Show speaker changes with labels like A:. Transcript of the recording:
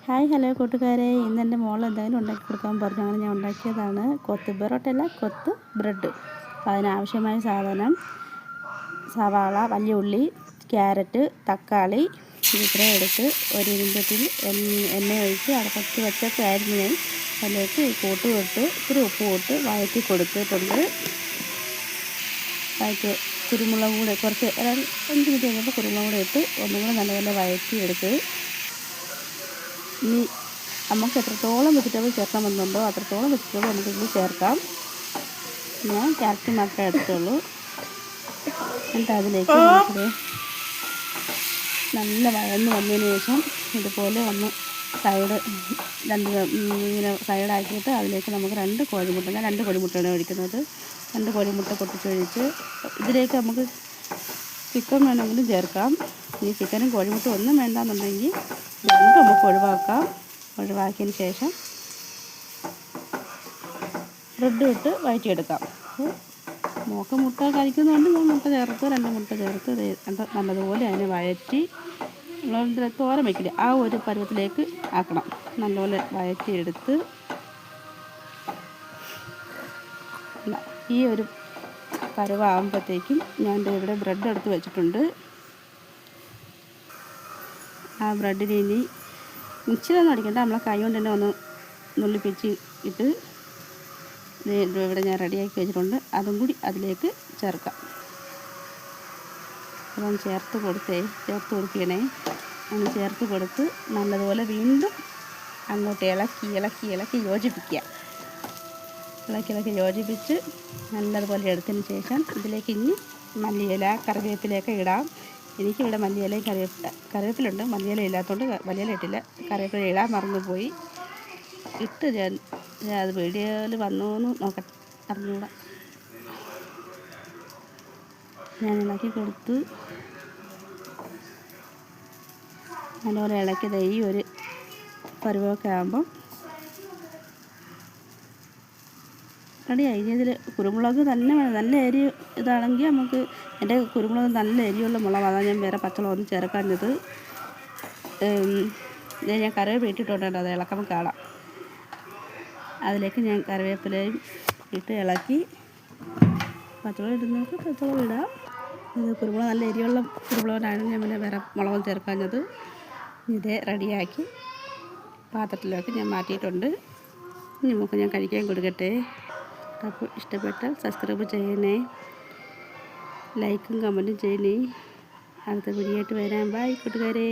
A: Hi hello കൂട്ടുകാരെ, ഇന്ന് എൻ്റെ മോൾ എന്തെങ്കിലും ഉണ്ടാക്കി കൊടുക്കാൻ പറഞ്ഞു. അങ്ങനെ ഞാൻ ഉണ്ടാക്കിയതാണ് കൊത്ത് പൊറോട്ടയല്ല, കൊത്ത് ബ്രെഡ്. അപ്പോൾ അതിനാവശ്യമായ സാധനം സവാള, വലിയ ഉള്ളി, ക്യാരറ്റ്, തക്കാളി ഇത്രയും എടുത്ത് ഒരു ഇരുമ്പത്തിൽ എണ്ണ ഒഴിച്ച് അടപ്പത്ത് വെച്ചൊക്കെ ആയിരുന്നു ഞാൻ. അതിലേക്ക് ഈ കൂട്ട് ഇട്ട് ഇത്തിരി ഉപ്പ് ഇട്ട് വഴറ്റി കൊടുത്തിട്ടുണ്ട്. കുരുമുളക് കൂടെ കുറച്ച് 5 മിനിറ്റ് കഴിഞ്ഞപ്പോൾ കുരുമുളക് കൂടെ ഇട്ട് ഒന്നും കൂടെ നല്ലപോലെ വഴറ്റി എടുത്ത് ഇനി നമുക്ക് എത്രത്തോളം വെജിറ്റബിൾ ചേർക്കണമെന്നുണ്ടോ അത്രത്തോളം വെജിറ്റബിൾ നമുക്കിതിൽ ചേർക്കാം. ഞാൻ ക്യാരറ്റ് മാത്രമേ എടുത്തുള്ളൂ. എന്നിട്ട് അതിലേക്ക് നമുക്ക് നല്ല വഴന്ന് വന്നതിന് ശേഷം ഇതുപോലെ ഒന്ന് ഇങ്ങനെ സൈഡാക്കിയിട്ട് അതിലേക്ക് നമുക്ക് 2 കോഴിമുട്ട, ഞാൻ 2 കോഴിമുട്ടയാണ് ഒഴിക്കുന്നത്. 2 കോഴിമുട്ട പൊട്ടിച്ചൊഴിച്ച് ഇതിലേക്ക് നമുക്ക് ചിക്കൻ വേണമെങ്കിലും ചേർക്കാം. ഈ ചിക്കനും കോഴിമുട്ട ഒന്നും വേണ്ടാന്നുണ്ടെങ്കിൽ രണ്ടും നമുക്ക് ഒഴിവാക്കാം. ഒഴിവാക്കിയതിന് ശേഷം ബ്രെഡ് ഇട്ട് വഴറ്റിയെടുക്കാം. മോക്ക് മുട്ട കഴിക്കുന്നതുകൊണ്ട് ഞാൻ മുട്ട ചേർത്ത് 2 മുട്ട ചേർത്ത് നല്ലതുപോലെ അതിനെ വഴറ്റി തോരൻ വയ്ക്കില്ല ആ ഒരു പരുവത്തിലേക്ക് ആക്കണം. നല്ലപോലെ വഴറ്റിയെടുത്ത് ഈ ഒരു പരുവാകുമ്പോഴത്തേക്കും ഞാൻ ഇവിടെ ബ്രെഡ് എടുത്ത് വെച്ചിട്ടുണ്ട്. ആ ബ്രെഡിന് ഇനി മിക്സിയിലൊന്നും അടിക്കണ്ട, നമ്മളെ കൈ കൊണ്ട് തന്നെ ഒന്ന് നുള്ളിപ്പിച്ച് ഇട്ട് ഇവിടെ ഞാൻ റെഡിയാക്കി വെച്ചിട്ടുണ്ട്. അതും കൂടി അതിലേക്ക് ചേർക്കാം. അപ്പം ചേർത്ത് കൊടുക്കണേ. ഒന്ന് ചേർത്ത് കൊടുത്ത് നല്ലതുപോലെ വീണ്ടും അങ്ങോട്ട് ഇളക്കി യോജിപ്പിക്കുക. ഇളക്കി യോജിപ്പിച്ച് നല്ലതുപോലെ എടുത്തതിന് ശേഷം ഇതിലേക്ക് ഇനി മല്ലിയില, കറിവേപ്പിലയൊക്കെ ഇടാം. എനിക്കിവിടെ മല്ലിയിലയും കറിവേപ്പിലുണ്ട്, മല്ലിയില ഇല്ലാത്തതുകൊണ്ട് മല്ലിയില ഇട്ടില്ല. കറിവേപ്പില ഇടാൻ മറന്നുപോയി. ഇട്ട് ഞാൻ അത് വീഡിയോയിൽ വന്നോന്ന് നോക്കട്ടെ, അറിഞ്ഞൂടാ. ഞാൻ ഇളക്കി കൊടുത്ത് നല്ലപോലെ ഇളക്കിയത് ഈ ഒരു പരുവമൊക്കെ ആകുമ്പം റെഡിയായി. ഇനി ഇതിൽ കുരുമുളക് തന്നെ വേണം. നല്ല എരി ഇതാണെങ്കിൽ നമുക്ക്, എൻ്റെ കുരുമുളക് നല്ല എരിയുള്ള മുളക്, അതാണ് ഞാൻ വേറെ പച്ചമുളകൊന്നും ചേർക്കാഞ്ഞത്. ഞാൻ കറിവേപ്പില ഇട്ടിട്ടുണ്ട്, അത് ഇളക്കുമ്പോൾ കാണാം. അതിലേക്ക് ഞാൻ കറിവേപ്പിലയും ഇട്ട് ഇളക്കി. പച്ചമുളക് ഇടുന്നവർക്ക് പച്ചമുളക് ഇടാം. ഇത് കുരുമുളക് നല്ല എരിയുള്ള കുരുമുളകിനാണ് ഞാൻ പിന്നെ വേറെ മുളകും ചേർക്കാഞ്ഞത്. ഇത് റെഡിയാക്കി പാത്രത്തിലേക്ക് ഞാൻ മാറ്റിയിട്ടുണ്ട്. ഇനി നമുക്ക് ഞാൻ കഴിക്കാൻ കൊടുക്കട്ടെ. അപ്പോൾ ഇഷ്ടപ്പെട്ടാൽ സബ്സ്ക്രൈബ് ചെയ്യണേ, ലൈക്കും കമൻറ്റും ചെയ്യണേ. അടുത്ത വീഡിയോ ആയിട്ട് വരാം. ബൈ കൂട്ടുകാരെ.